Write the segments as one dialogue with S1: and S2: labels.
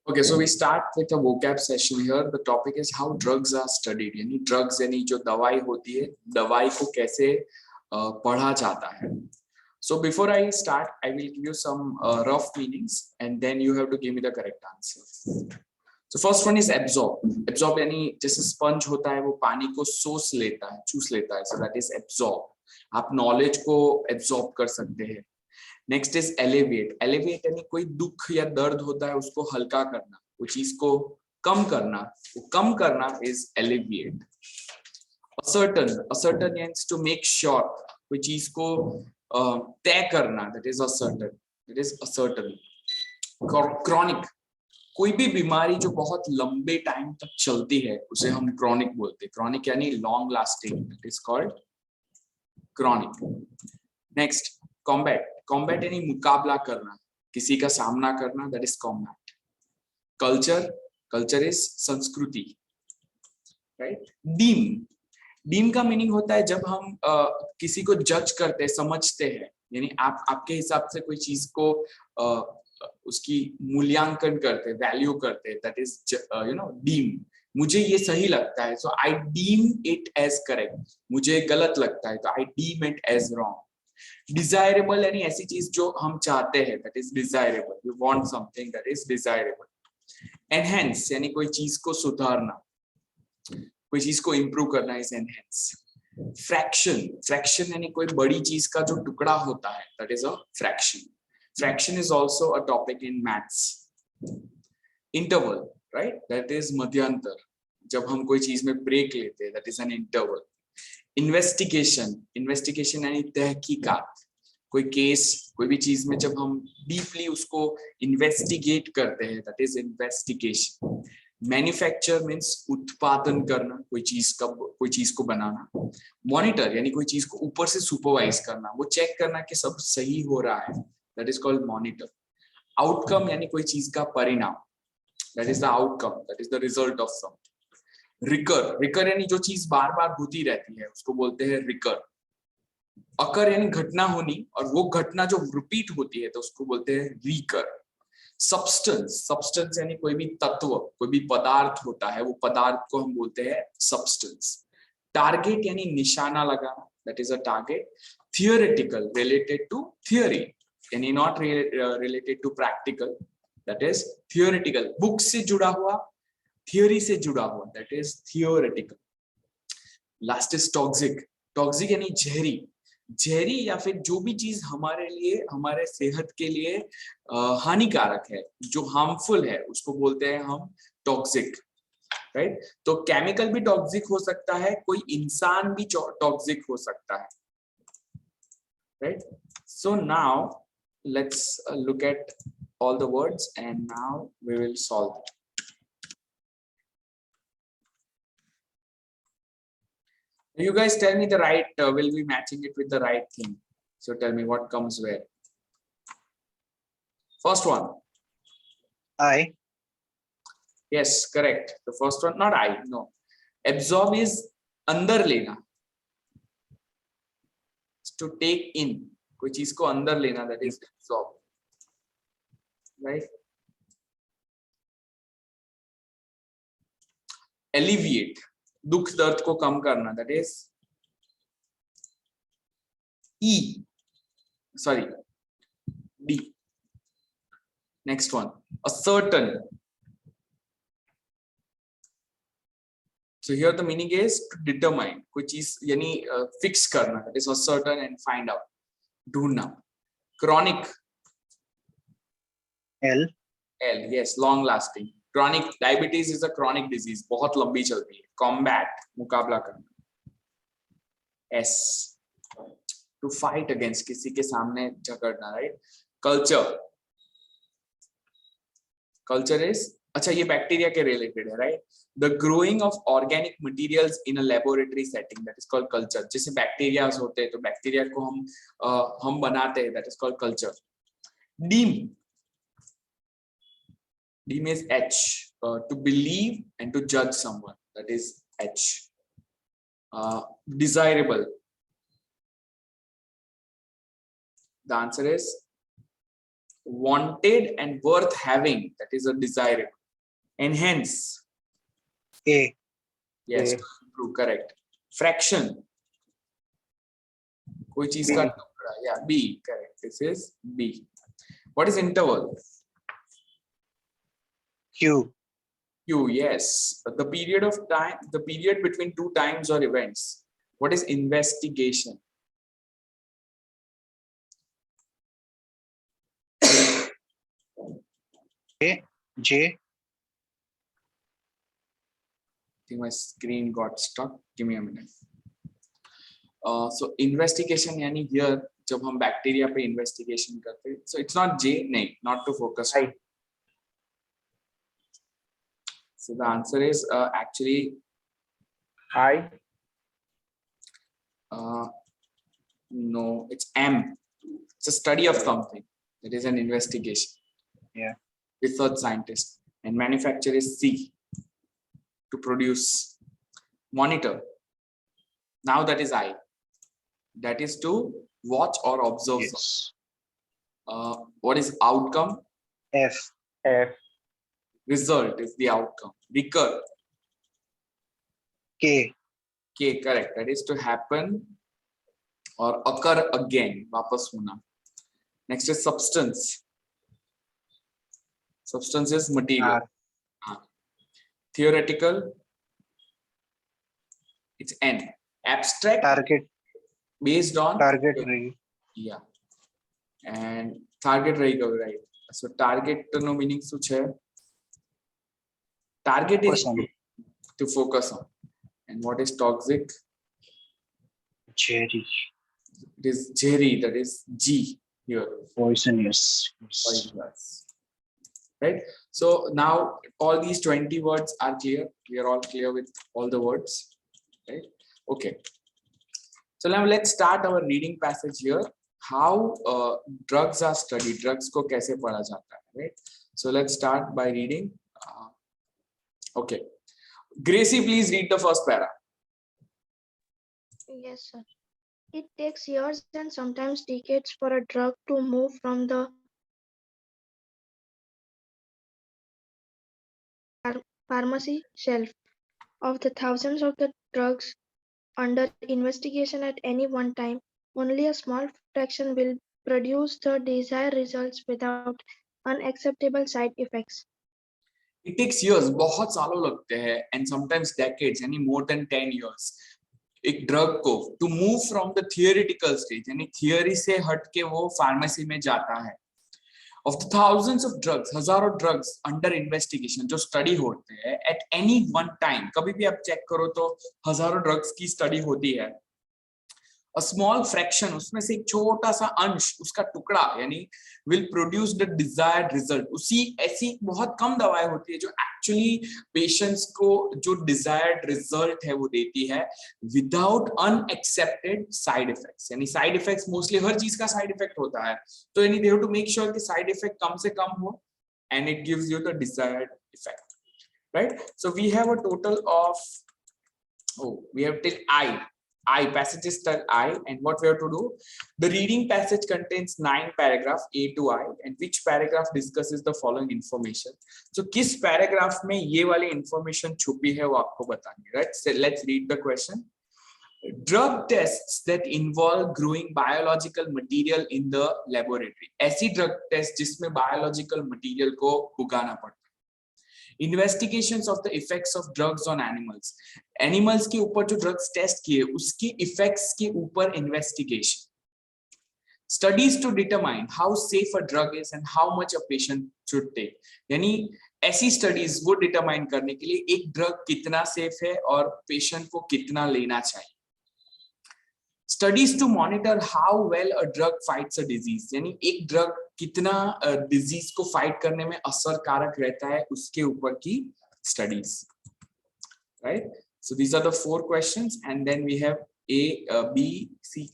S1: Okay, so we start with a vocab session here. The topic is how drugs are studied. यानी drugs यानी जो दवाई होती है, दवाई को कैसे पढ़ा जाता है. So before I start, I will give you some rough meanings, and then you have to give me the correct answer. So first one is absorb. Absorb यानी जैसे sponge होता है वो पानी को सोच लेता है, चूस लेता है. So that is absorb. आप knowledge को absorb कर सकते हैं. Next is alleviate. एलिविएट यानी कोई दुख या दर्द होता है उसको हल्का करना, वो चीज को कम करना. वो कम करना is alleviate. Ascertain. Ascertain means to make sure. कोई चीज को तय करना, that is ascertain. That is ascertain. Chronic. कोई भी बीमारी जो बहुत लंबे टाइम तक चलती है उसे हम क्रॉनिक बोलते हैं. क्रॉनिक यानी long lasting. That is called chronic. Next combat. Combat यानी मुकाबला करना, किसी का सामना करना. That is combat. Culture. Culture is संस्कृति, राइट. डीम. डीम का मीनिंग होता है जब हम किसी को जज करते हैं, समझते हैं, यानी आप आपके हिसाब से कोई चीज को उसकी मूल्यांकन करते, वैल्यू करते. That is deem. मुझे ये सही लगता है, so I deem it as correct. मुझे गलत लगता है तो I deem it as wrong. Desirable यानी ऐसी चीज जो हम चाहते हैं, that is desirable. You want something that is desirable. Enhance यानी कोई चीज को सुधारना, कोई चीज को इंप्रूव करना इज एनहेंस. फ्रैक्शन. फ्रैक्शन यानी कोई बड़ी चीज का जो टुकड़ा होता है, that is a fraction. Fraction is also a topic in maths. Interval, right, that is मध्यांतर. जब हम कोई चीज में ब्रेक लेते हैं, that is an interval. Investigation. Investigation यानी तहकीकात. कोई केस, कोई भी चीज में जब हम डीपली उसको इन्वेस्टिगेट करते हैं, that is investigation. Manufacture means उत्पादन करना, कोई चीज को बनाना. मॉनिटर यानी कोई चीज को ऊपर से सुपरवाइज करना, वो चेक करना कि सब सही हो रहा है. That is called monitor. Outcome यानी कोई चीज का परिणाम. That is the outcome, that is the result of something. Recur. Recur यानी जो चीज बार बार होती रहती है उसको बोलते हैं रिकर. अकर यानी घटना होनी, और वो घटना जो रिपीट होती है तो उसको बोलते हैं रिकर. सब्सटेंस. सब्सटेंस यानी कोई भी तत्व, कोई भी पदार्थ होता है, वो पदार्थ को हम बोलते हैं सब्सटेंस. टारगेट यानी निशाना लगाना, that is a target. Theoretical related to theory, यानी not related to practical, that is theoretical. Book से जुड़ा हुआ, थियोरी से जुड़ा हुआ, that is theoretical. Last is toxic. Toxic यानी जहरी. जहरी या फिर जो भी चीज हमारे लिए, हमारे सेहत के लिए हानिकारक है, जो हार्मफुल है, उसको बोलते हैं हम टॉक्सिक, राइट. तो केमिकल भी टॉक्सिक हो सकता है, कोई इंसान भी टॉक्सिक हो सकता है, right. So now let's look at all the words and now we will solve it. You guys tell me the right, will be matching it with the right thing. So tell me what comes where. First one.
S2: I.
S1: Yes, correct. The first one, not I, no. Absorb is अंदर लेना. To take in. कोई चीज को अंदर लेना, that is absorb. Right? Alleviate. दुख दर्द को कम करना, that is D. Next one, ascertain. So here the meaning is to determine. कोई चीज यानी fix करना, that is ascertain and find out, ढूंढना. Chronic.
S2: L.
S1: Yes, long lasting. Chronic diabetes is a chronic disease, बहुत लंबी चलती है. Combat, मुकाबला करना. S, to fight against, किसी के सामने झगड़ना, right. Culture. Culture is, अच्छा ये बैक्टीरिया के रिलेटेड है, right. The growing of organic materials in a laboratory setting, that is called culture. जैसे बैक्टीरिया होते हैं तो बैक्टीरिया को हम बनाते हैं, that is called culture. Deem. Deem is H, to believe and to judge someone, that is H. Desirable. The answer is wanted and worth having, that is a desirable. Enhance.
S2: A.
S1: Yes,
S3: A.
S1: to improve. Correct. Fraction. कोई चीज का टुकड़ा. Yeah, B. Correct. This is B. What is interval?
S2: Q.
S1: Q. Yes. The period of time, the period between two times or events. What is investigation?
S2: A. J.
S1: I think my screen got stuck. Give me a minute. So investigation यानी here जब हम bacteria पे investigation करते हैं, so it's not J, नहीं, not to focus.
S3: I.
S1: So the answer is actually
S3: I.
S1: no, it's M. It's a study of something. It is an investigation.
S2: Yeah.
S1: Research scientist. And manufacturer is C. To produce. Monitor. Now that is I. That is to watch or observe.
S2: Yes.
S1: What is outcome?
S2: F.
S3: F.
S1: Result is the outcome. Recur.
S2: K.
S1: K, correct. That is to happen or occur again. Vapas hona. Next is substance. Substance is material.
S2: R.
S1: Theoretical. It's N. Abstract.
S2: Target.
S1: Based on.
S2: Target ray.
S1: Yeah. And target ray, right? So target no meaning such hai. Target is to focus on. And what is toxic?
S2: Jerry.
S1: It is Jerry, that is G here.
S2: Poisonous.
S1: Poisonous. Right? So now all these 20 words are clear. We are all clear with all the words. Right? Okay. So now let's start our reading passage here. How drugs are studied. Drugs ko kaise padha jata hai, right? So let's start by reading. Okay. Gracie, please read the first para.
S4: Yes, sir. It takes years and sometimes decades for a drug to move from the pharmacy shelf. Of the thousands of the drugs under investigation at any one time, only a small fraction will produce the desired results without unacceptable side effects.
S1: It takes years, बहुत सालों लगते हैं, and sometimes decades, यानी more than 10 years. एक drug को to move from the theoretical stage, यानी theory से हट के वो pharmacy में जाता है. Of the thousands of drugs, हजारों drugs under investigation जो study होते हैं at any one time, कभी भी आप check करो तो हजारों drugs की study होती है. A small fraction, उसमें से एक छोटा सा अंश, उसका टुकड़ा यानी will produce the desired result. उसी ऐसी बहुत कम दवाएं होती है जो actually patients को जो desired result है वो देती है without unaccepted side effects. यानी side effects mostly हर चीज का side effect होता है, तो यानी they have to make sure कि side effect कम से कम हो and it gives you the desired effect, right? So we have a total of we have till I passages till I, and what we have to do, the reading passage contains 9 paragraphs A to I, and which paragraph discusses the following information. So किस paragraph में ये वाली information छुपी है वो आपको बताएंगे, right? So let's read the question. Drug tests that involve growing biological material in the laboratory. ऐसी drug test जिसमें biological material को उगाना पड़ता है. Investigations of the effects of drugs on animals. Animals के ऊपर जो drugs test किए उसकी effects के ऊपर investigation. Studies to determine how safe a drug is and how much a patient should take. यानी ऐसी studies वो determine करने के लिए एक drug कितना safe है और patient को कितना लेना चाहिए. Studies to monitor how well a drug fights a disease. यानी एक drug कितना disease को fight करने में असरकारक रहता है उसके ऊपर की studies, right? So these are the 4 questions, and then we have A, B, C,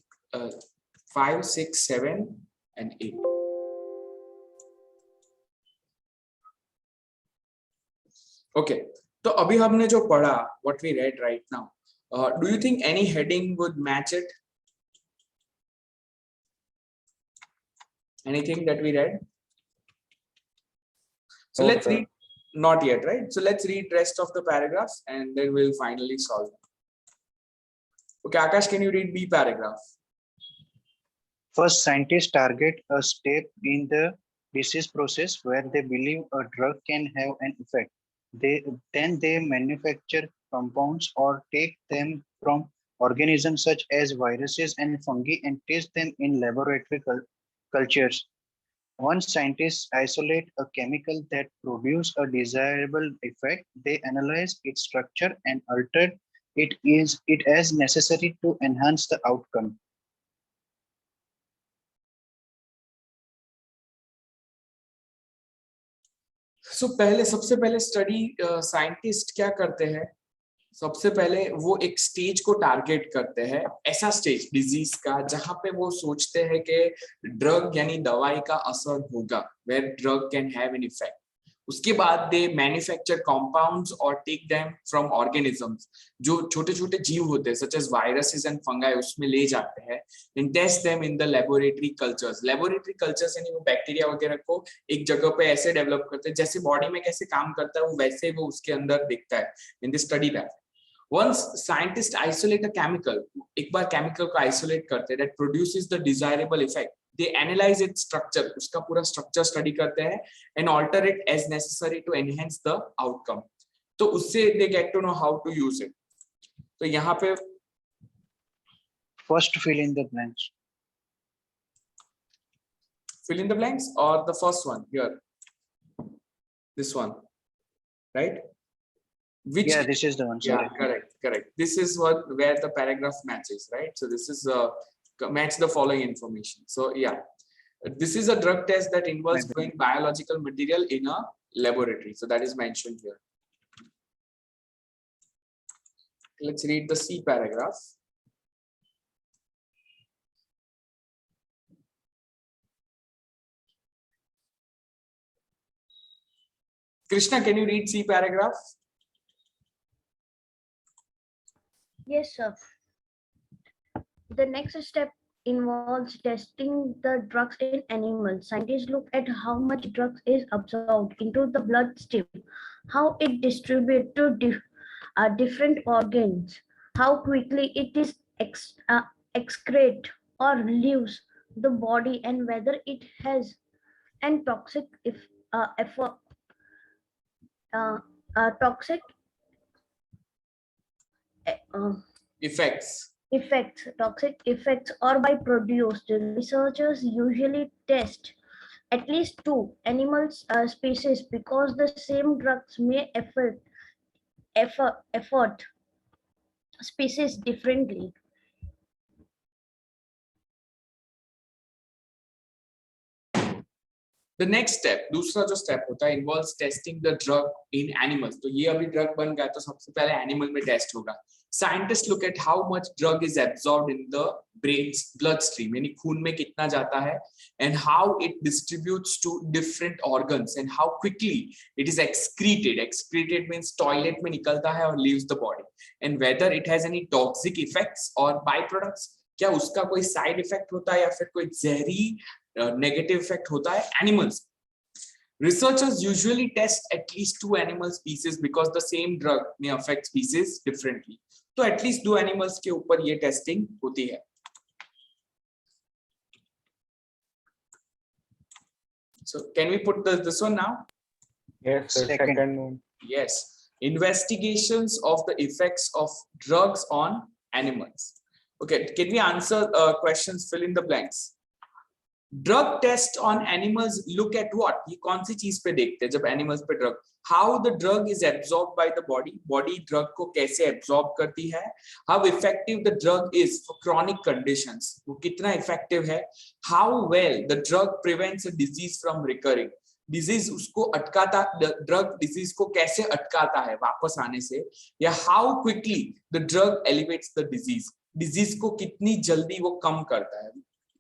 S1: 5, 6, 7, and 8. Okay, तो अभी हमने जो पढ़ा, what we read right now, do you think any heading would match it? Anything that we read? So
S3: No,
S1: let's
S3: sir.
S1: read. Not yet, right? So let's read rest of the paragraphs and then we'll finally solve. Okay, Akash, can you read B paragraph?
S2: First, scientists target a step in the disease process where they believe a drug can have an effect. Then they manufacture compounds or take them from organisms such as viruses and fungi and test them in laboratory cultures. Once scientists isolate a chemical that produces a desirable effect, they analyze its structure and alter it as necessary to enhance the outcome.
S1: So सबसे पहले study scientist क्या करते हैं, सबसे पहले वो एक stage को टारगेट करते हैं, ऐसा स्टेज डिजीज का जहां पे वो सोचते हैं कि ड्रग यानी दवाई का असर होगा, where drug can have an effect. उसके बाद दे मैन्युफैक्चर कंपाउंड्स और टेक देम फ्रॉम ऑर्गेनिजम्स, जो छोटे छोटे जीव होते हैं such as viruses and fungi, उसमें ले जाते हैं and test them in the laboratory cultures. Laboratory cultures यानी वो बैक्टीरिया वगैरह को एक जगह पे ऐसे डेवलप करते हैं जैसे बॉडी में कैसे काम करता है वो वैसे वो उसके अंदर दिखता है in the study lab. Once scientists isolate a chemical, एक बार chemical को isolate करते हैं that produces the desirable effect, they analyze its structure, उसका पूरा structure study करते हैं and alter it as necessary to enhance the outcome. तो उससे they get to know how to use it. तो यहाँ पे
S2: First, fill in the blanks.
S1: Fill in the blanks or the first one here, this one, right? Which,
S2: yeah, this is the one. Sorry.
S1: Yeah, correct. This is where the paragraph matches, right? So this is match the following information. So yeah, this is a drug test that involves growing biological material in a laboratory. So that is mentioned here. Let's read the C paragraph. Krishna, can you read C paragraph?
S5: Yes, sir. The next step involves testing the drugs in animals. Scientists look at how much drugs is absorbed into the bloodstream, how it distributes to different organs, how quickly it is excreted or leaves the body, and whether it has an toxic toxic effects or by produced. Researchers usually test at least two animal species because the same drugs may affect species differently.
S1: The next step, दूसरा जो step होता है, involves testing the drug in animals. तो ये अभी drug बन गया तो सबसे पहले एनिमल में टेस्ट होगा. Scientists look at how much drug is absorbed in the brain's bloodstream, यानी खून में कितना जाता है, and how it distributes to different organs and how quickly it is excreted. Excreted means toilet में निकलता है और leaves the body, and whether it has any toxic effects or byproducts, क्या उसका कोई साइड इफेक्ट होता है या फिर कोई जहरी नेगेटिव इफेक्ट होता है animals. Researchers usually test at least two animal species because the same drug may affect species differently. तो at least दो animals के ऊपर ये टेस्टिंग होती है. So can we put this one now?
S3: Yes, sir. Second one.
S1: Yes. Investigations of the effects of drugs on animals. Okay, can we answer questions? Fill in the blanks. Drug test on animals look at what, ये कौन सी चीज पे देखते हैं जब animals पे drug? How the drug is absorb by the body, body drug को कैसे एब्सॉर्ब करती है. How effective the drug is for chronic conditions, वो कितना इफेक्टिव है. How well the drug prevents a disease from recurring, disease उसको अटकाता, drug disease को कैसे अटकाता है वापस आने से. या how quickly the drug elevates the disease, disease को कितनी जल्दी वो कम करता है.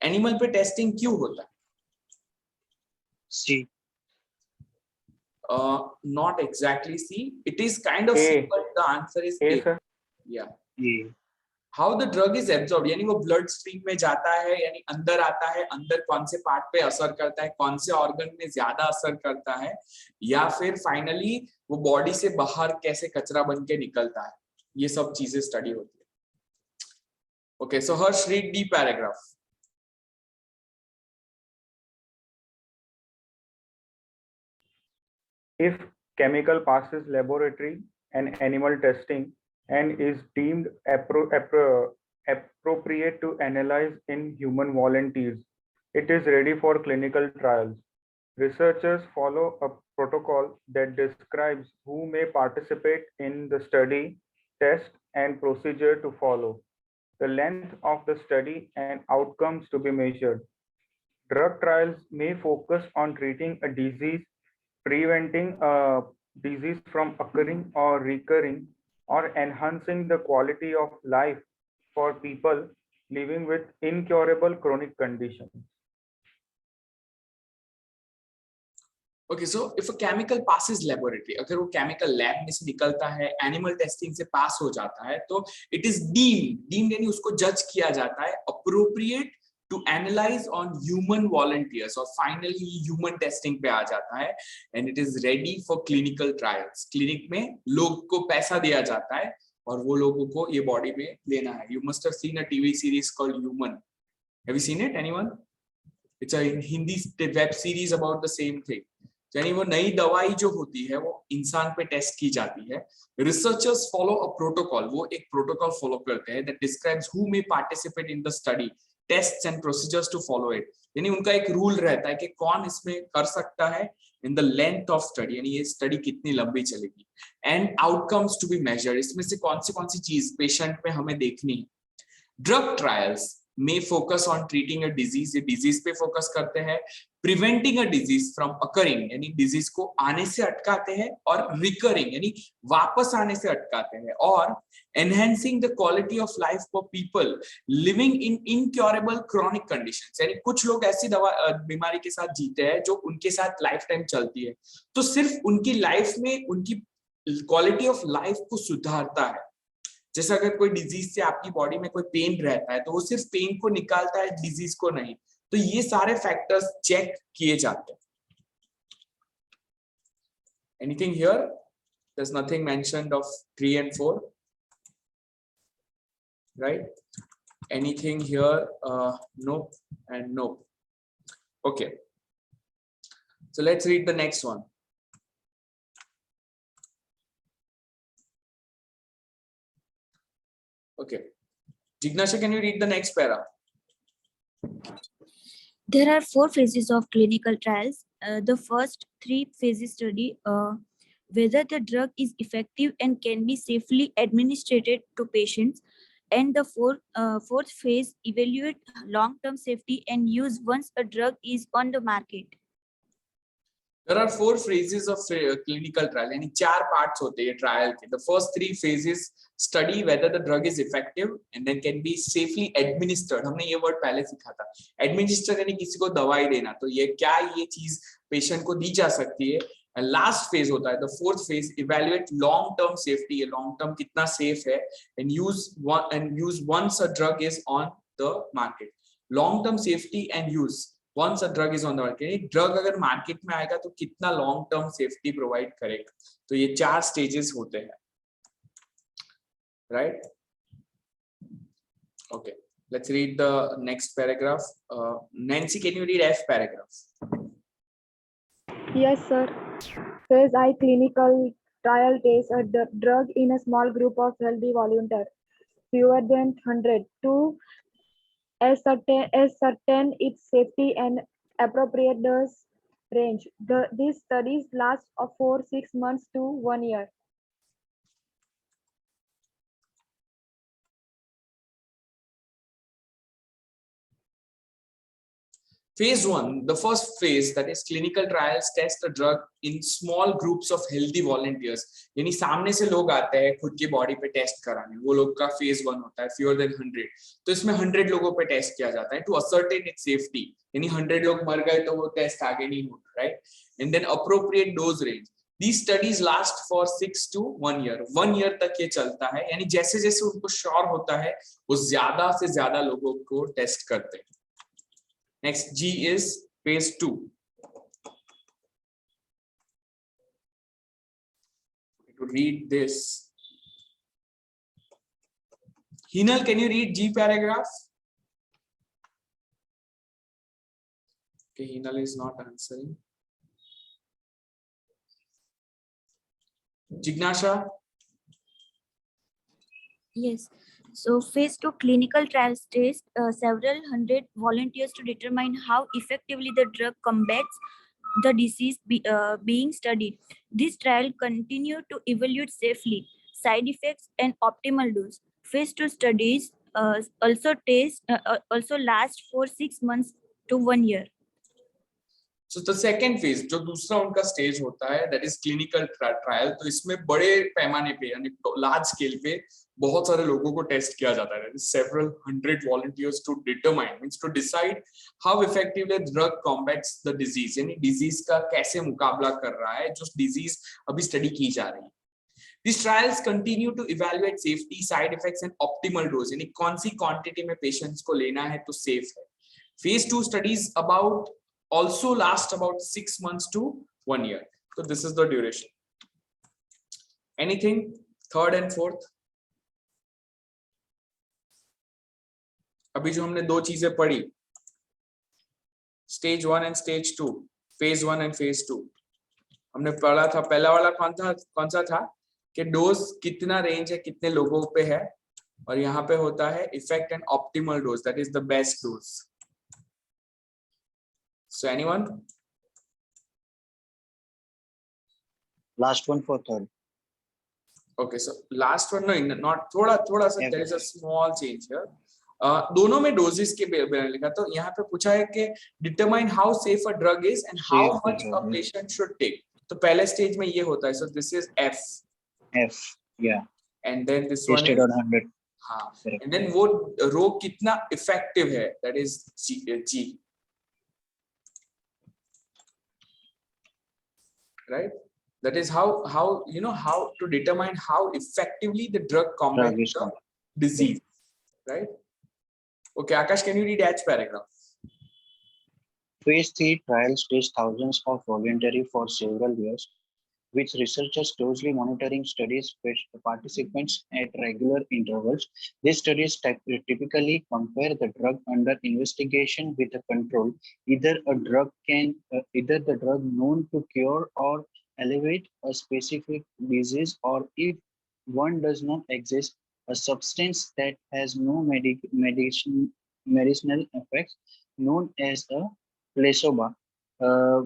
S1: एनिमल पे टेस्टिंग क्यों होता है?
S2: C.
S1: Not exactly C. It is kind of
S3: A.
S1: C, but the answer is
S3: A,
S1: A.
S3: sir.
S1: Yeah.
S2: A.
S1: How the drug is absorb, यानी वो ब्लड स्ट्रीम में जाता है, यानी अंदर आता है, अंदर कौन से पार्ट पे असर करता है, कौन से ऑर्गन में ज्यादा असर करता है, या फिर फाइनली वो बॉडी से बाहर कैसे कचरा बन के निकलता है, ये सब चीजें स्टडी होती है। Okay, so Harsh read D paragraph.
S3: If chemical passes laboratory and animal testing and is deemed appropriate to analyze in human volunteers, it is ready for clinical trials. Researchers follow a protocol that describes who may participate in the study, test, and procedure to follow, the length of the study, and outcomes to be measured. Drug trials may focus on treating a disease, preventing a disease from occurring or recurring, or enhancing the quality of life for people living with incurable chronic conditions.
S1: Okay, so if a chemical passes laboratory, अगर वो chemical lab में से निकलता है, animal testing से पास हो जाता है, तो it is deemed यानी उसको जज किया जाता है appropriate to analyze on human volunteers, और finally human testing पे आ जाता है, and it is ready for clinical trials. Clinic में लोग को पैसा दिया जाता है और वो लोगों को ये बॉडी में लेना है. You must have seen a TV series called Human. Have you seen it, anyone? It's a Hindi web series about the same thing. यानी वो नई दवाई जो होती है वो इंसान पे टेस्ट की जाती है. रिसर्चर्स फॉलो अ प्रोटोकॉल, वो एक प्रोटोकॉल फॉलो करते हैं that describes who may participate in the study, tests and procedures to follow it. यानी उनका एक रूल रहता है कि कौन इसमें कर सकता है, in the length of study, यानी ये स्टडी कितनी लंबी चलेगी, and outcomes to be measured, इसमें से कौन सी चीज पेशेंट में हमें देखनी है. Drug trials may focus on treating a disease, ये disease पे focus करते हैं, preventing a disease from occurring, यानी disease को आने से अटकाते हैं, और recurring यानी वापस आने से अटकाते हैं, और enhancing the quality of life for people living in incurable chronic conditions, यानी कुछ लोग ऐसी बीमारी के साथ जीते हैं जो उनके साथ लाइफ टाइम चलती है, तो सिर्फ उनकी लाइफ में उनकी क्वालिटी ऑफ लाइफ को सुधारता है. जैसे अगर कोई डिजीज से आपकी बॉडी में कोई पेन रहता है तो वो सिर्फ पेन को निकालता है, डिजीज को नहीं. तो ये सारे फैक्टर्स चेक किए जाते हैं. Anything here? There is nothing mentioned of 3 and 4, right? Anything here? No and no. Okay, so let's read the next one. Okay, Jignasha, can you read the next para?
S6: There are 4 phases of clinical trials. The first 3 phases study whether the drug is effective and can be safely administered to patients, and the fourth phase evaluate long-term safety and use once a drug is on the market.
S1: There are 4 phases of clinical trial, यानी 4 parts होते हैं trial के. The first 3 phases study whether the drug is effective and then can be safely administered. हमने ये word पहले सीखा था. Administer यानी किसी को दवाई देना, तो ये क्या ये चीज पेशेंट को दी जा सकती है. लास्ट फेज होता है, the fourth phase, evaluate long term safety, ये long term कितना safe है, and use once a drug is on the market. Long term safety and use once a drug is on the market. Drug अगर market में आएगा तो कितना long term safety provide करेगा. तो ये 4 स्टेजेस होते हैं, right? Okay, let's read the next paragraph. Nancy, can you read F paragraph?
S7: Yes, sir. Phase I clinical trial tests a drug in a small group of healthy volunteers, fewer than 100, to ascertain its safety and appropriate dose range. These studies last for 6 months to 1 year.
S1: Phase 1, the first phase, that is clinical trials, test a drug in small groups of healthy volunteers. यानी सामने से लोग आते हैं खुद की body पे test कराने, वो लोग का phase 1 होता है, fewer than 100. तो इसमें 100 लोगों पे टेस्ट किया जाता है to ascertain its safety. यानी 100 लोग मर गए तो वो टेस्ट आगे नहीं होता, right? And then appropriate dose range, These studies last for 6 to 1 year. 1 year तक ये चलता है, यानी जैसे जैसे उनको श्योर होता है वो ज्यादा से ज्यादा लोगों को टेस्ट करते हैं. Next, G is phase 2. To read this, Hinal, can you read G paragraph? Okay, Hinal is not answering. Jignasha?
S6: Yes. So phase 2 clinical trials test several hundred volunteers to determine how effectively the drug combats the disease being studied. This trial continue to evaluate safely, side effects, and optimal dose. Phase 2 studies also last for 6 months to 1 year.
S1: So the second phase, जो दूसरा उनका stage होता है, that is clinical trial. तो इसमें बड़े पैमाने पे यानी large scale पे बहुत सारे लोगों को टेस्ट किया जाता है. Several hundred volunteers to determine, means to decide how effectively the drug combats the disease. यानी disease का कैसे मुकाबला कर रहा है, जो disease अभी स्टडी की जा रही है. These trials continue to evaluate safety, side effects, and optimal dose. यानी कौन सी quantity में patients को लेना है तो safe है. Phase 2 studies also last about 6 months to 1 year. So this is the duration. Anything? Third and fourth? अभी जो हमने दो चीजें पढ़ी, stage 1 and stage 2, phase 1 and phase 2, हमने पढ़ा था. पहला वाला कौन सा था कि डोज कितना रेंज है, कितने लोगों पे है, और यहाँ पे होता है effect and optimal dose, that is the best dose. So anyone?
S2: Last one for third.
S1: Okay, so last one, no, not थोड़ा सा, there is a small change here. दोनों में डोजेस के बारे में लिखा, तो यहाँ पे पूछा है कि determine how safe a drug is and how much a patient should take. तो पहले स्टेज में ये होता है, so this is F,
S2: yeah,
S1: and then this one is
S2: 100.
S1: हाँ, and then वो रो कितना effective है, that is G. Right, that is how you know how to determine how effectively the drug combats the disease, right? Okay, Akash, can you read H paragraph?
S2: Phase 3 trials test thousands of voluntary for several years, with researchers closely monitoring studies participants at regular intervals. These studies typically compare the drug under investigation with a control, either the drug known to cure or alleviate a specific disease, or if one does not exist, a substance that has no medicinal effects, known as a placebo.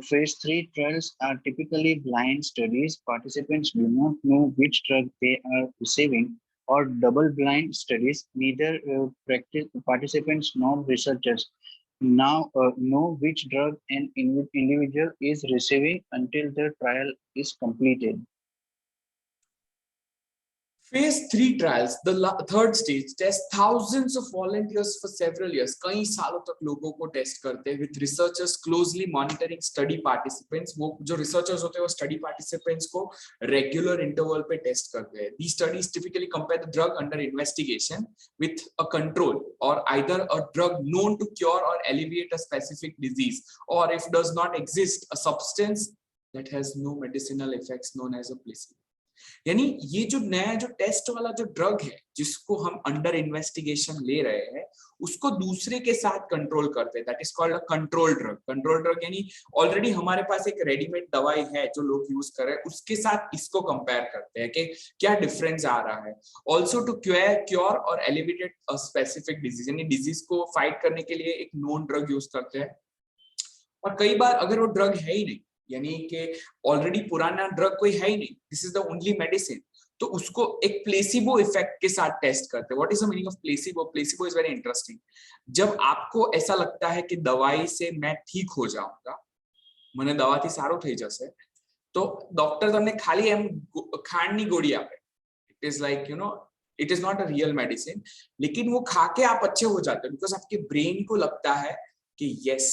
S2: Phase 3 trials are typically blind studies. Participants do not know which drug they are receiving, or double-blind studies. Neither participants nor researchers now know which drug an individual is receiving until the trial is completed.
S1: Phase 3 trials, the third stage, test thousands of volunteers for several years. कई सालों तक लोगों को test करते हैं, with researchers closely monitoring study participants. वो जो researchers होते हैं वो study participants को regular interval पे टेस्ट करते हैं. These studies typically compare the drug under investigation with a control, or either a drug known to cure or alleviate a specific disease, or if does not exist, a substance that has no medicinal effects known as a placebo. यानी ये जो नया जो test वाला जो drug है जिसको हम अंडर इन्वेस्टिगेशन ले रहे हैं, उसको दूसरे के साथ कंट्रोल करते हैं, that is called a control drug. Control drug यानी ऑलरेडी हमारे पास एक रेडीमेड दवाई है जो लोग यूज कर रहे हैं, उसके साथ इसको कंपेयर करते हैं कि क्या डिफरेंस आ रहा है. ऑल्सो टू क्योर और एलिवेट अ स्पेसिफिक डिजीज, यानी डिजीज को फाइट करने के लिए एक नोन ड्रग यूज करते हैं. और कई बार अगर वो ड्रग है ही नहीं, यानी कि ऑलरेडी पुराना ड्रग कोई है ही नहीं, this is the only medicine, तो उसको एक प्लेसिबो इफेक्ट के साथ टेस्ट करते हैं. What is the meaning of placebo? Placebo is very interesting. जब आपको ऐसा लगता है कि दवाई से मैं ठीक हो जाऊंगा, મને દવાથી સારું થઈ જશે, તો ડોક્ટર તમને ખાલી એમ ખાંડની गोली આપે. It is like it is not a real medicine, लेकिन वो खा के आप अच्छे हो जाते हो बिकॉज आपके ब्रेन को लगता है कि यस,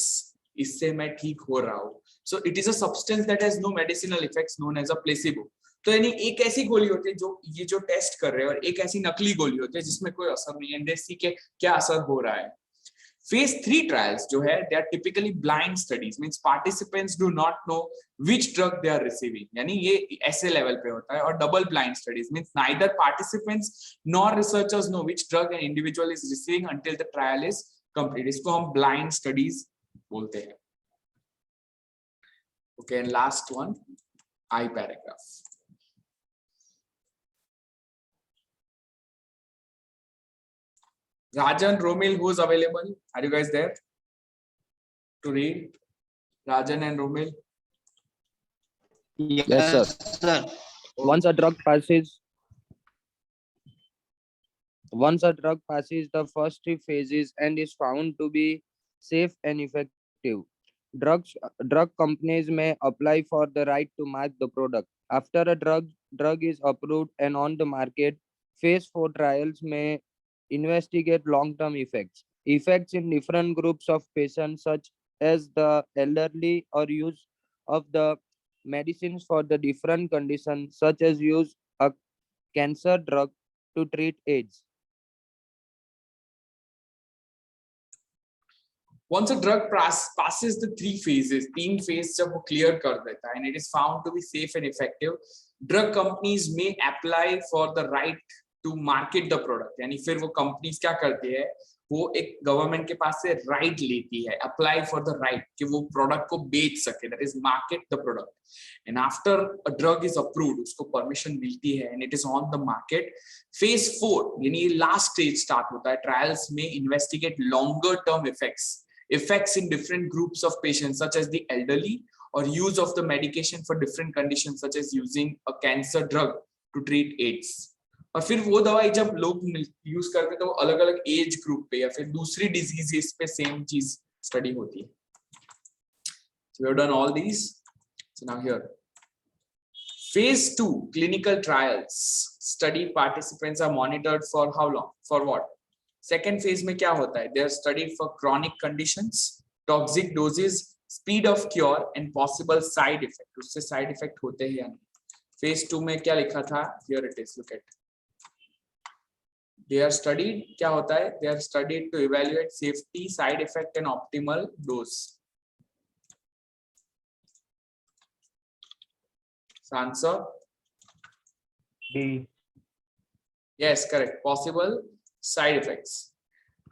S1: इससे मैं ठीक हो रहा हूँ. So it is a substance that has no medicinal effects known as a placebo. तो यानी एक ऐसी गोली होती है जो ये जो टेस्ट कर रहे हैं, और एक ऐसी नकली गोली होती है जिसमें कोई असर नहीं है, एंड सी के क्या असर हो रहा है. Phase 3 trials जो है they are typically blind studies, means participants do not know which drug they are receiving. यानी ये ऐसे लेवल पे होता है. और double blind studies means neither participants nor researchers know which drug an individual is receiving until the trial is complete. इसको हम blind studies बोलते हैं. Okay, and last one, I paragraph. Rajan, Romil, who is available? Are you guys there to read? Rajan and Romil.
S8: Yes, sir. Once a drug passes the first 3 phases and is found to be safe and effective, drug companies may apply for the right to mark the product. After a drug is approved and on the market, phase 4 trials may investigate long-term effects in different groups of patients, such as the elderly, or use of the medicines for the different conditions, such as use a cancer drug to treat AIDS.
S1: Once a drug passes the 3 phases, 3 phase जब वो clear कर देता है and it is found to be safe and effective, drug companies may apply for the right to market the product. यानी फिर वो companies क्या करती है, वो एक गवर्नमेंट के पास से राइट लेती है, अप्लाई फॉर द राइट कि वो प्रोडक्ट को बेच सके, that is market the product. And after a drug is approved, उसको परमिशन मिलती है and it is on the market. Phase 4 यानी लास्ट स्टेज स्टार्ट होता है. ट्रायल्स में investigate longer term effects in different groups of patients, such as the elderly, or use of the medication for different conditions, such as using a cancer drug to treat AIDS. और फिर वो दवाई जब लोग use करते हैं तो अलग अलग एज ग्रुप पे या फिर दूसरी डिजीजेस पे सेम चीज स्टडी होती है. So we have done all these. So now here, phase 2 clinical trials. Study participants are monitored for how long? For what? Second phase में क्या होता है? They are studied for chronic conditions, toxic doses, speed of cure and possible side effect. उससे side effect होते हैं या नहीं? Phase 2 में क्या लिखा था? Here it is. Look at. They are studied, क्या होता है? They are studied to evaluate safety, side effect and optimal dose. So answer
S3: D.
S1: Yes, correct. Possible side effects.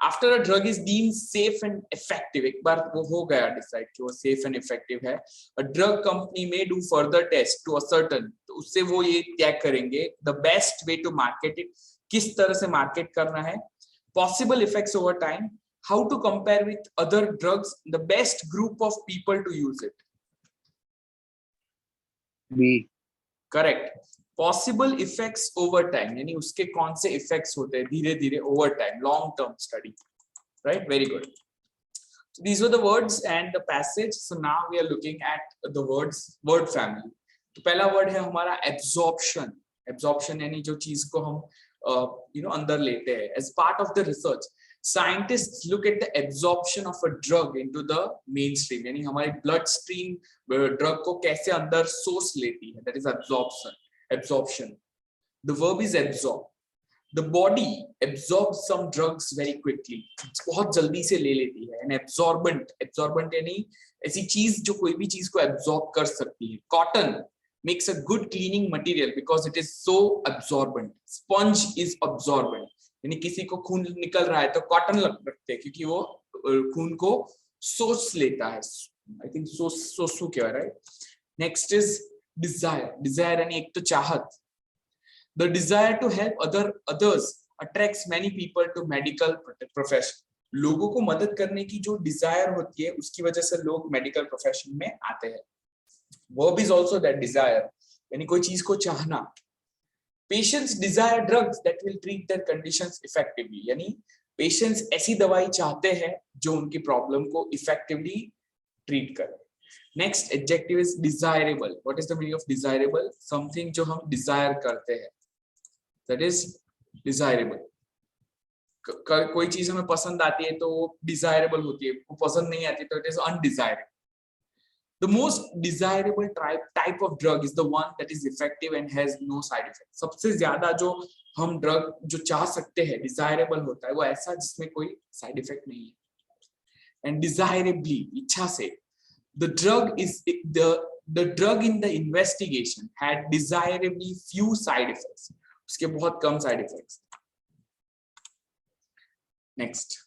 S1: After a drug is deemed safe and effective, एक बार वो हो गया decide कि वो safe and effective है, a drug company may do further test to ascertain, तो उससे वो ये तय करेंगे the best way to market it, किस तरह से मार्केट करना है, possible effects over time, how to compare with other drugs, the best group of people to use it.
S2: B.
S1: Correct. Possible effects over time, यानी उसके कौन से effects होते हैं धीरे धीरे over time, long term study, right? Very good. So these were the words and the passage. So now we are looking at the word family. तो पहला word है हमारा absorption. Absorption यानी जो चीज को हम अंदर लेते हैं. As part of the research, scientists look at the absorption of a drug into the mainstream. यानी हमारी blood stream drug को कैसे अंदर सोच लेती है. That is absorption. The verb is absorb. The body absorbs some drugs very quickly. बहुत जल्दी से ले लेती है. An absorbent यानी ऐसी चीज जो कोई भी चीज को absorb कर सकती है. Cotton makes a good cleaning material because it is so absorbent. Sponge is absorbent. यानी किसी को खून निकल रहा है तो कॉटन रखते हैं क्योंकि वो खून को सोच लेता है. I think सोचू क्या है, right? Next is desire यानी एक तो चाहत. The desire to help others attracts many people to medical profession. लोगों को मदद करने की जो desire होती है उसकी वजह से लोग medical profession में आते हैं. Verb is also that, desire यानी कोई चीज को चाहना. Patients desire drugs that will treat their conditions effectively. यानी patients ऐसी दवाई चाहते हैं जो उनकी प्रॉब्लम को effectively treat करे. Next adjective is desirable. What is the meaning of desirable? Something जो हम desire करते हैं. That is desirable. कोई चीज हमें पसंद आती है तो वो desirable होती है. वो पसंद नहीं आती तो it is undesirable. The most desirable type of drug is the one that is effective and has no side effects. सबसे ज्यादा जो हम ड्रग जो चाह सकते हैं डिजायरेबल होता है वो ऐसा जिसमें कोई साइड इफेक्ट नहीं है. And desirably, इच्छा से, the drug in the investigation had desirably few side effects. उसके बहुत कम side effects. Next.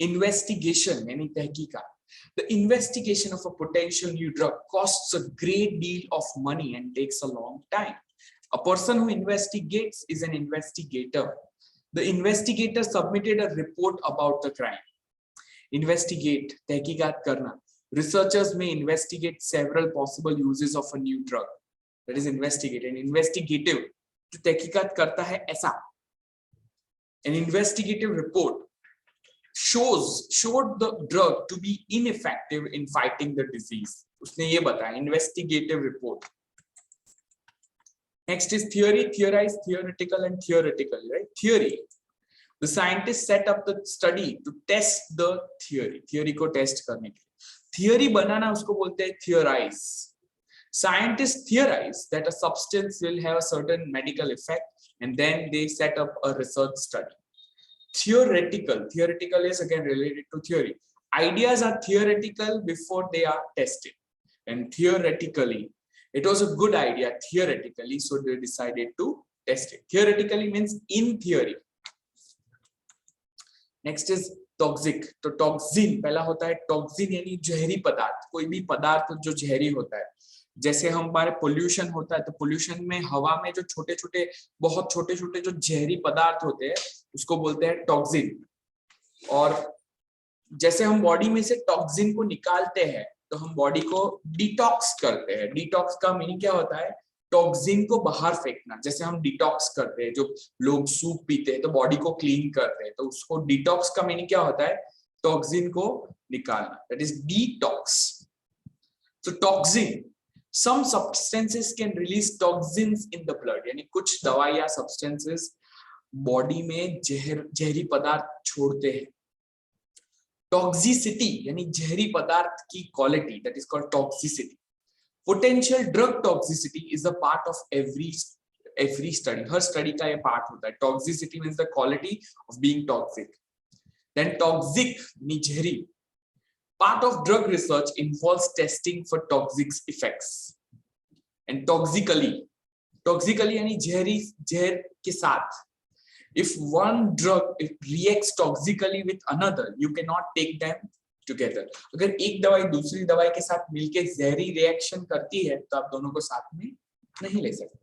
S1: Investigation यानी तहकीकात. The investigation of a potential new drug costs a great deal of money and takes a long time. A person who investigates is an investigator. The investigator submitted a report about the crime. Investigate, तहकीकात करना. Researchers may investigate several possible uses of a new drug. That is investigate. An investigative जो तहकीकात करता है ऐसा. An investigative report showed the drug to be ineffective in fighting the disease. उसने ये बताया. Investigative report. Next is theory, theorize, theoretical and theoretical, right? Theory. The scientists set up the study to test the theory. Theory को test करने के लिए. Theory बनाना उसको बोलते हैं theorize. Scientists theorize that a substance will have a certain medical effect and then they set up a research study. Theoretical is again related to theory. Ideas are theoretical before they are tested. And theoretically, it was a good idea theoretically, so they decided to test it. Theoretically means in theory. Next is toxic. तो toxin पहला होता है toxin यानी जहरी पदार्थ. कोई भी पदार्थ जो जहरी होता है. जैसे हमारे पोल्यूशन होता है तो पोल्यूशन में हवा में जो छोटे-छोटे बहुत छोटे-छोटे जो जहरी पदार्थ होते हैं उसको बोलते हैं टॉक्सिन. और जैसे हम बॉडी में से टॉक्सिन को निकालते हैं तो हम बॉडी को डिटॉक्स करते हैं. डिटॉक्स का मीनिंग क्या होता है? टॉक्सिन को बाहर फेंकना. जैसे हम डिटॉक्स करते हैं, जो लोग सूप पीते हैं तो बॉडी को क्लीन करते हैं, तो उसको डिटॉक्स का मीनिंग क्या होता है? टॉक्सिन को निकालना. That is detox. So toxin, some substances can release toxins in the blood. यानी कुछ दवाइयां substances बॉडी में जहरी पदार्थ छोड़ते हैं. टॉक्सिसिटी यानी जहरी पदार्थ की quality, that is called toxicity. Potential drug toxicity is a part of every study. Her study का ये पार्ट होता है. Toxicity means the quality of being toxic. Then toxic यानी जहरी. Part of drug research involves testing for toxic effects. And toxically यानी जहर के साथ. If one drug reacts toxically with another, you cannot take them together. अगर एक दवाई दूसरी दवाई के साथ मिलके जहरी रिएक्शन करती है तो आप दोनों को साथ में नहीं ले सकते.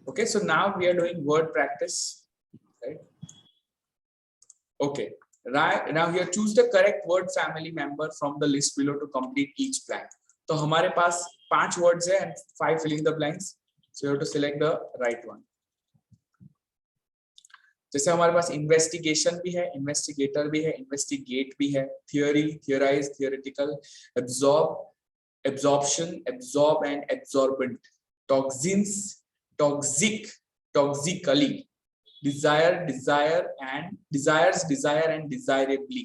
S1: Okay, so now we are doing word practice, right? Okay, right now here choose the correct word family member from the list below to complete each blank. तो हमारे पास 5 words है and 5 fill in the blanks. So you have to select the right one. जैसे हमारे पास investigation भी है, investigator भी है, investigate भी है, theory, theorize, theoretical, absorb, absorption, absorb and absorbent, toxins, toxic, toxically, desire, desire and desires, desire and desirably.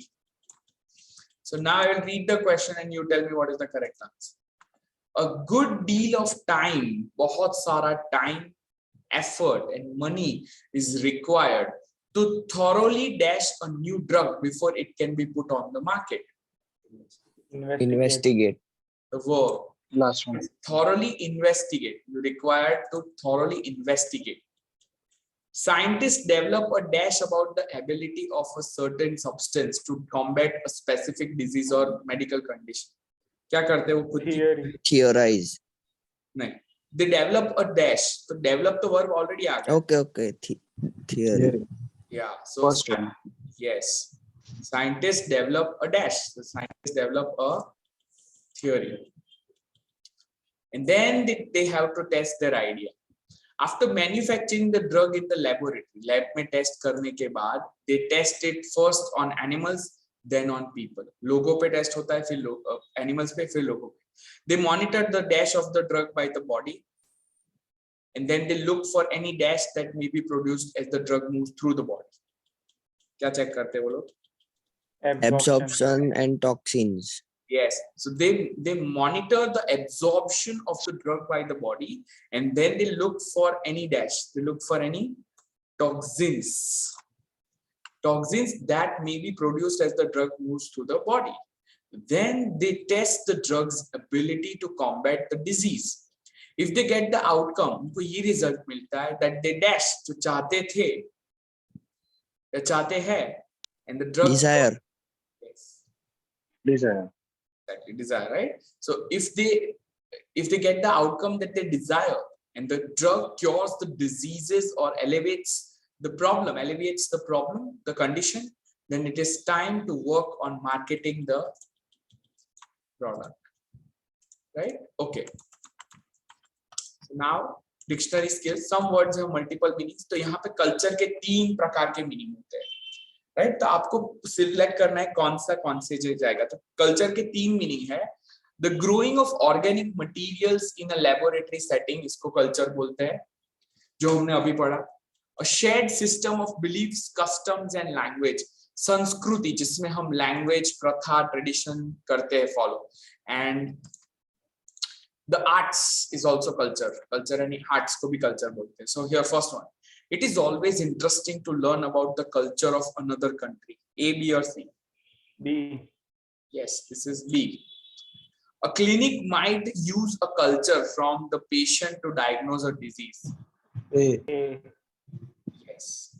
S1: So now I will read the question and you tell me what is the correct answer. A good deal of time, बहुत सारा time, effort and money is required to thoroughly dash a new drug before it can be put on the market.
S8: Investigate.
S1: The verb.
S2: Last one.
S1: Thoroughly investigate. You required to thoroughly investigate. Scientists develop a dash about the ability of a certain substance to combat a specific disease or medical condition. क्या करते हैं वो खुद ही?
S8: Theorize.
S1: नहीं. They develop a dash. So develop the verb already आ गया.
S8: Okay. Theory.
S1: Yeah. So
S2: First one.
S1: yes. Scientists develop a dash. So scientists develop a theory. And then they have to test their idea. After manufacturing the drug in the laboratory, lab में test करने के बाद, they test it first on animals, then on people. लोगों पे test होता है, फिर animals पे, फिर लोगों पे. They monitor the dash of the drug by the body, and then they look for any dash that may be produced as the drug moves through the body. क्या चेक करते हैं वो लोग?
S9: Absorption and toxins.
S1: Yes, so they monitor the absorption of the drug by the body, and then they look for any dash. They look for any toxins. Toxins that may be produced as the drug moves through the body. Then they test the drug's ability to combat the disease. If they get the outcome, उनको ये result मिलता है that they dash जो चाहते थे या चाहते हैं, and the drug
S9: Desire.
S1: yes,
S2: Desire.
S1: exactly, desire, right? So if they get the outcome that they desire and the drug cures the diseases or alleviates the problem, the condition, then it is time to work on marketing the product, right? Okay. So now dictionary skills. Some words have multiple meanings. तो यहाँ पे culture के 3 प्रकार के meaning होते हैं, right? तो आपको select करना है कौन से जाएगा. तो culture के 3 meaning है. The growing of organic materials in a laboratory setting, इसको culture बोलते हैं, जो हमने अभी पढ़ा. A shared system of beliefs, customs and language. संस्कृति जिसमें हम language, प्रथा, tradition करते हैं follow. And the arts is also culture. Culture and arts को भी culture बोलते हैं. So here first one. It is always interesting to learn about the culture of another country. A, B or C?
S3: B.
S1: Yes, this is B. A clinic might use a culture from the patient to diagnose a disease.
S9: A.
S3: A.
S1: Yes.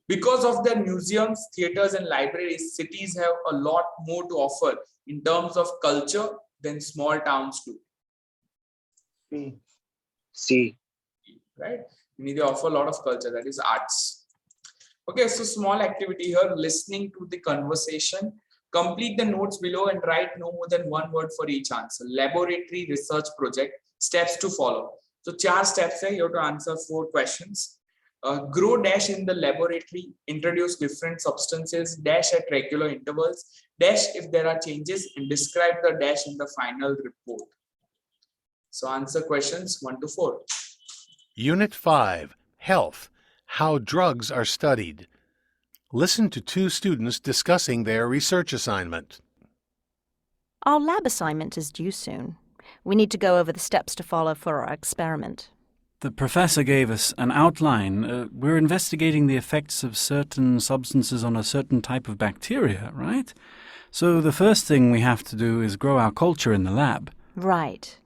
S1: Because of their museums, theaters and libraries, cities have a lot more to offer in terms of culture than small towns do.
S3: C.
S2: C.
S1: Right? They offer a lot of culture, that is arts. Okay, so small activity here, listening to the conversation. Complete the notes below and write no more than 1 word for each answer. Laboratory research project, steps to follow. So 4 steps here, you have to answer 4 questions. Grow dash in the laboratory, introduce different substances, dash at regular intervals, dash if there are changes, and describe the dash in the final report. So answer questions 1 to 4.
S10: Unit 5, Health, How Drugs Are Studied. Listen to 2 students discussing their research assignment.
S11: Our lab assignment is due soon. We need to go over the steps to follow for our experiment.
S12: The professor gave us an outline. We're investigating the effects of certain substances on a certain type of bacteria, right? So the first thing we have to do is grow our culture in the lab.
S11: Right.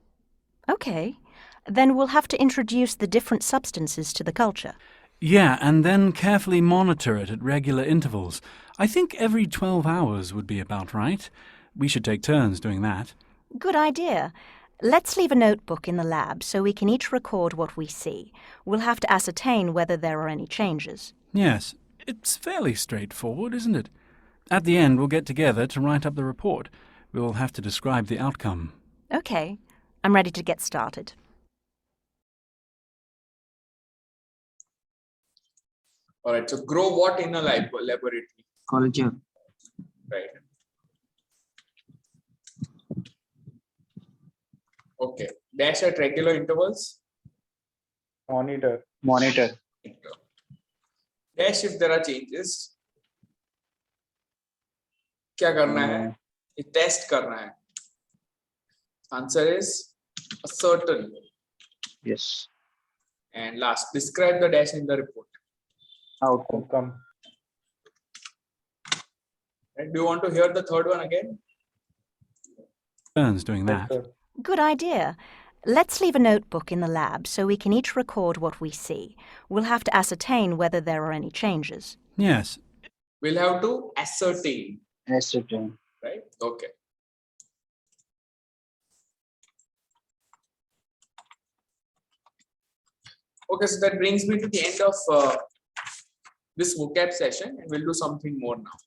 S11: Okay. Then we'll have to introduce the different substances to the culture.
S12: Yeah, and then carefully monitor it at regular intervals. I think every 12 hours would be about right. We should take turns doing that.
S11: Good idea. Let's leave a notebook in the lab so we can each record what we see. We'll have to ascertain whether there are any changes.
S12: Yes, it's fairly straightforward, isn't it? At the end, we'll get together to write up the report. We'll have to describe the outcome.
S11: Okay. I'm ready to get started.
S1: All right, so grow what in a laboratory?
S9: Culture.
S1: Right. Okay. Dash at regular intervals.
S3: Monitor.
S2: Monitor.
S1: Dash if there are changes. क्या करना है? ये test करना है. Answer is ascertain.
S2: Yes.
S1: And last, describe the dash in the report.
S3: Outcome.
S1: Right. Do you want to hear the third one again?
S12: Turns doing that.
S3: Yes, sir.
S11: Good idea. Let's leave a notebook in the lab so we can each record what we see. We'll have to ascertain whether there are any changes.
S12: Yes.
S1: We'll have to ascertain.
S2: Ascertain.
S1: Right? Okay. Okay, so that brings me to the end of this vocab session, and we'll do something more now.